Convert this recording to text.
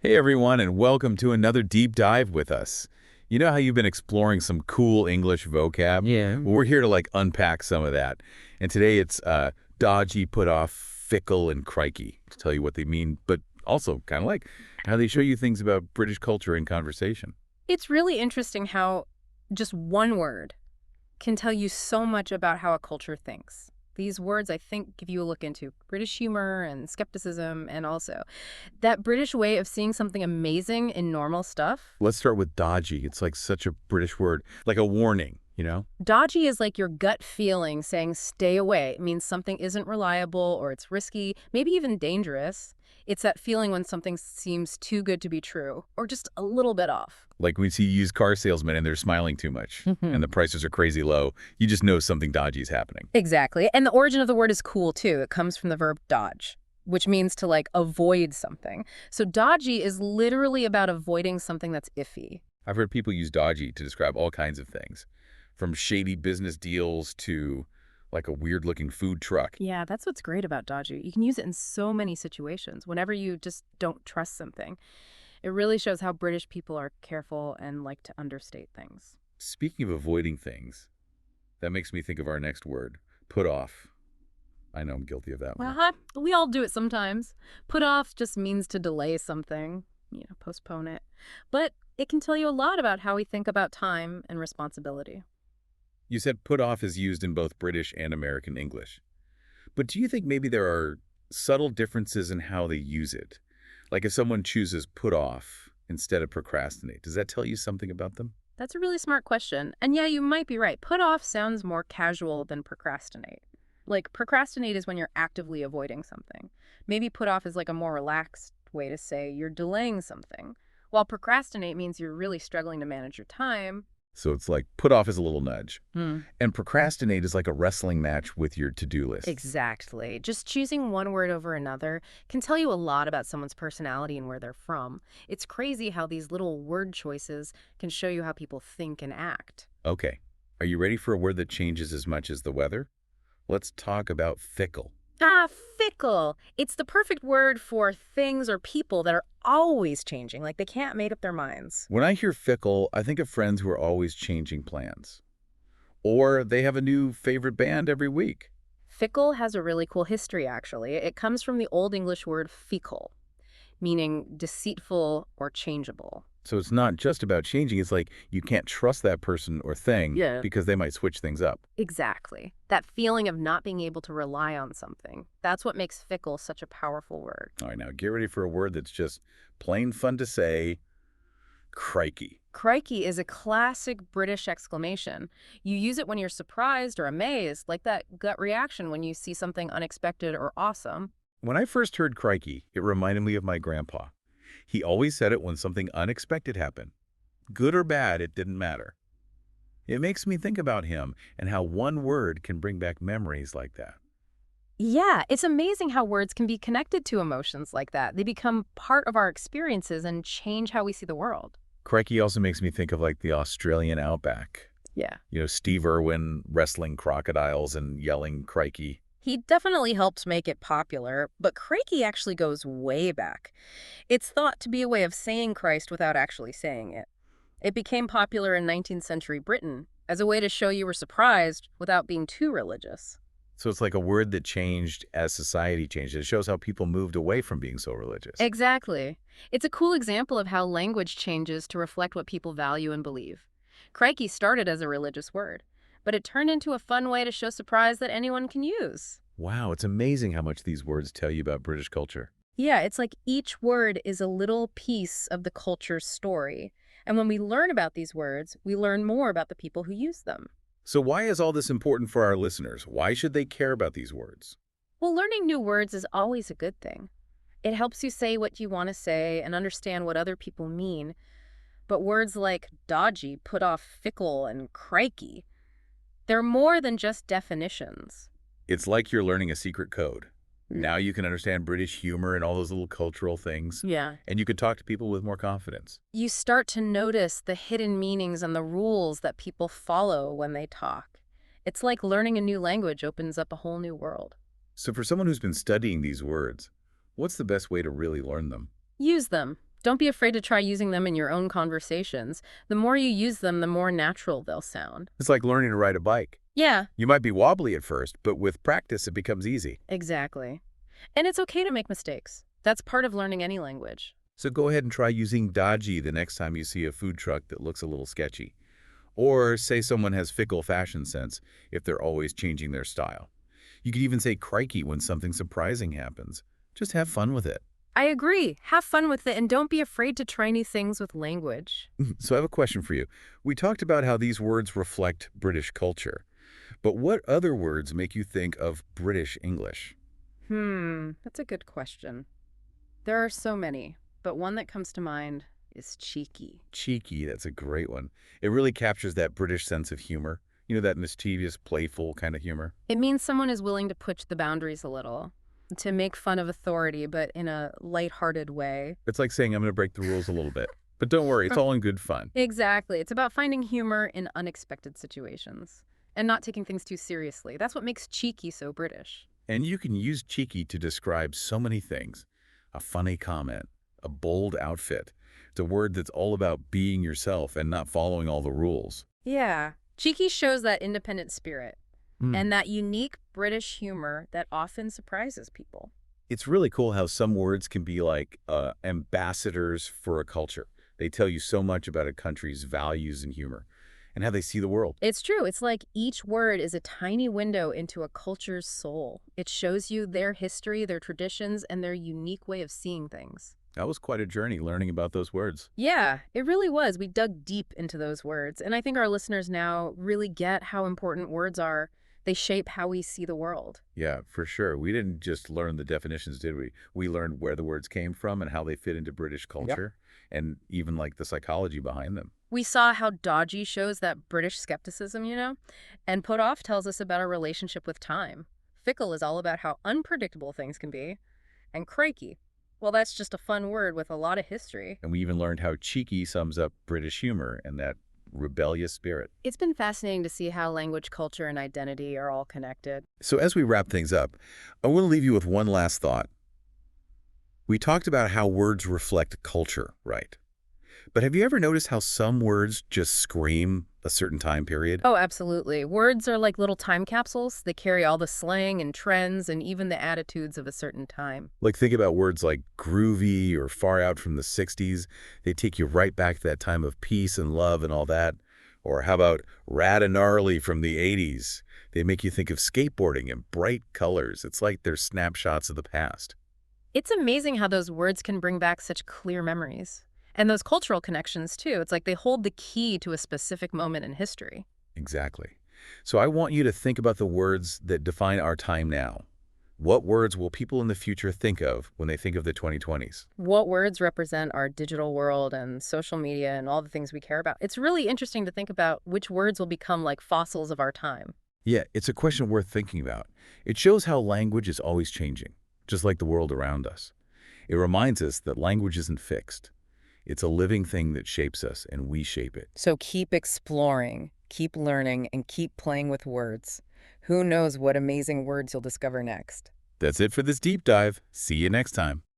Hey everyone, and welcome to another deep dive with us. You know how you've been exploring some cool English vocab? Yeah. Well, we're here to unpack some of that. And today it's dodgy, put off, fickle, and crikey to tell you what they mean, but also kind of like how they show you things about British culture and conversation. It's really interesting how just one word can tell you so much about how a culture thinks. These words, I think, give you a look into British humor and skepticism, and also that British way of seeing something amazing in normal stuff. Let's start with dodgy. It's like such a British word, like a warning, you know? Dodgy is like your gut feeling saying stay away. It means something isn't reliable or it's risky, maybe even dangerous. It's that feeling when something seems too good to be true or just a little bit off. Like when you see used car salesmen and they're smiling too much and the prices are crazy low, you just know something dodgy is happening. Exactly. And the origin of the word is cool, too. It comes from the verb dodge, which means to, avoid something. So dodgy is literally about avoiding something that's iffy. I've heard people use dodgy to describe all kinds of things, from shady business deals to like a weird-looking food truck. Yeah, that's what's great about dodgy. You can use it in so many situations, whenever you just don't trust something. It really shows how British people are careful and like to understate things. Speaking of avoiding things, that makes me think of our next word, put off. I know I'm guilty of that one. We all do it sometimes. Put off just means to delay something, postpone it. But it can tell you a lot about how we think about time and responsibility. You said put off is used in both British and American English. But do you think maybe there are subtle differences in how they use it? Like if someone chooses put off instead of procrastinate, does that tell you something about them? That's a really smart question. And yeah, you might be right. Put off sounds more casual than procrastinate. Like, procrastinate is when you're actively avoiding something. Maybe put off is like a more relaxed way to say you're delaying something. While procrastinate means you're really struggling to manage your time. So it's like put off is a little nudge. And procrastinate is like a wrestling match with your to-do list. Exactly. Just choosing one word over another can tell you a lot about someone's personality and where they're from. It's crazy how these little word choices can show you how people think and act. Okay, are you ready for a word that changes as much as the weather? Let's talk about fickle. Fickle. It's the perfect word for things or people that are always changing, like they can't make up their minds. When I hear fickle, I think of friends who are always changing plans. Or they have a new favorite band every week. Fickle has a really cool history, actually. It comes from the Old English word fickle, meaning deceitful or changeable. So it's not just about changing, it's like you can't trust that person or thing Yeah. because they might switch things up. Exactly. That feeling of not being able to rely on something. That's what makes fickle such a powerful word. All right, now get ready for a word that's just plain fun to say, crikey. Crikey is a classic British exclamation. You use it when you're surprised or amazed, like that gut reaction when you see something unexpected or awesome. When I first heard crikey, it reminded me of my grandpa. He always said it when something unexpected happened. Good or bad, it didn't matter. It makes me think about him and how one word can bring back memories like that. Yeah, it's amazing how words can be connected to emotions like that. They become part of our experiences and change how we see the world. Crikey also makes me think of like the Australian outback. Yeah. You know, Steve Irwin wrestling crocodiles and yelling crikey. He definitely helped make it popular, but Crikey actually goes way back. It's thought to be a way of saying Christ without actually saying it. It became popular in 19th century Britain as a way to show you were surprised without being too religious. So it's like a word that changed as society changed. It shows how people moved away from being so religious. Exactly. It's a cool example of how language changes to reflect what people value and believe. Crikey started as a religious word, but it turned into a fun way to show surprise that anyone can use. Wow, it's amazing how much these words tell you about British culture. Yeah, it's like each word is a little piece of the culture's story. And when we learn about these words, we learn more about the people who use them. So why is all this important for our listeners? Why should they care about these words? Well, learning new words is always a good thing. It helps you say what you want to say and understand what other people mean. But words like dodgy, put off, fickle, and crikey, they're more than just definitions. It's like you're learning a secret code. Now you can understand British humor and all those little cultural things. Yeah. And you could talk to people with more confidence. You start to notice the hidden meanings and the rules that people follow when they talk. It's like learning a new language opens up a whole new world. So for someone who's been studying these words, what's the best way to really learn them? Use them. Don't be afraid to try using them in your own conversations. The more you use them, the more natural they'll sound. It's like learning to ride a bike. Yeah, You might be wobbly at first, but with practice it becomes easy. exactly. And it's okay to make mistakes. That's part of learning any language. So go ahead and try using Dodgy the next time you see a food truck that looks a little sketchy. Or say someone has fickle fashion sense if they're always changing their style. You could even say Crikey when something surprising happens. Just have fun with it. I agree. Have fun with it and don't be afraid to try new things with language. So I have a question for you. We talked about how these words reflect British culture. But what other words make you think of British English? That's a good question. There are so many, but one that comes to mind is cheeky. Cheeky, that's a great one. It really captures that British sense of humor. You know, that mischievous, playful kind of humor. It means someone is willing to push the boundaries a little, to make fun of authority, but in a lighthearted way. It's like saying, I'm going to break the rules a little bit. But don't worry, it's all in good fun. Exactly. It's about finding humor in unexpected situations and not taking things too seriously. That's what makes cheeky so British. And you can use cheeky to describe so many things. A funny comment, a bold outfit. It's a word that's all about being yourself and not following all the rules. Yeah. Cheeky shows that independent spirit and that unique British humor that often surprises people. It's really cool how some words can be like ambassadors for a culture. They tell you so much about a country's values and humor and how they see the world. It's true. It's like each word is a tiny window into a culture's soul. It shows you their history, their traditions, and their unique way of seeing things. That was quite a journey learning about those words. Yeah, it really was. We dug deep into those words, and I think our listeners now really get how important words are. They shape how we see the world. Yeah, for sure. We didn't just learn the definitions, did we? We learned where the words came from and how they fit into British culture and even like the psychology behind them. We saw how Dodgy shows that British skepticism, and Put Off tells us about our relationship with time. Fickle is all about how unpredictable things can be. And Crikey, well, that's just a fun word with a lot of history. And we even learned how cheeky sums up British humor and that rebellious spirit. It's been fascinating to see how language, culture, and identity are all connected. So as we wrap things up, I want to leave you with one last thought. We talked about how words reflect culture, right? But have you ever noticed how some words just scream a certain time period? Oh, absolutely. Words are like little time capsules. They carry all the slang and trends and even the attitudes of a certain time. Like think about words like groovy or far out from the 60s. They take you right back to that time of peace and love and all that. Or how about rad and gnarly from the 80s? They make you think of skateboarding in bright colors. It's like they're snapshots of the past. It's amazing how those words can bring back such clear memories. And those cultural connections, too. It's like they hold the key to a specific moment in history. Exactly. So I want you to think about the words that define our time now. What words will people in the future think of when they think of the 2020s? What words represent our digital world and social media and all the things we care about? It's really interesting to think about which words will become like fossils of our time. Yeah, it's a question worth thinking about. It shows how language is always changing, just like the world around us. It reminds us that language isn't fixed. It's a living thing that shapes us, and we shape it. So keep exploring, keep learning, and keep playing with words. Who knows what amazing words you'll discover next? That's it for this deep dive. See you next time.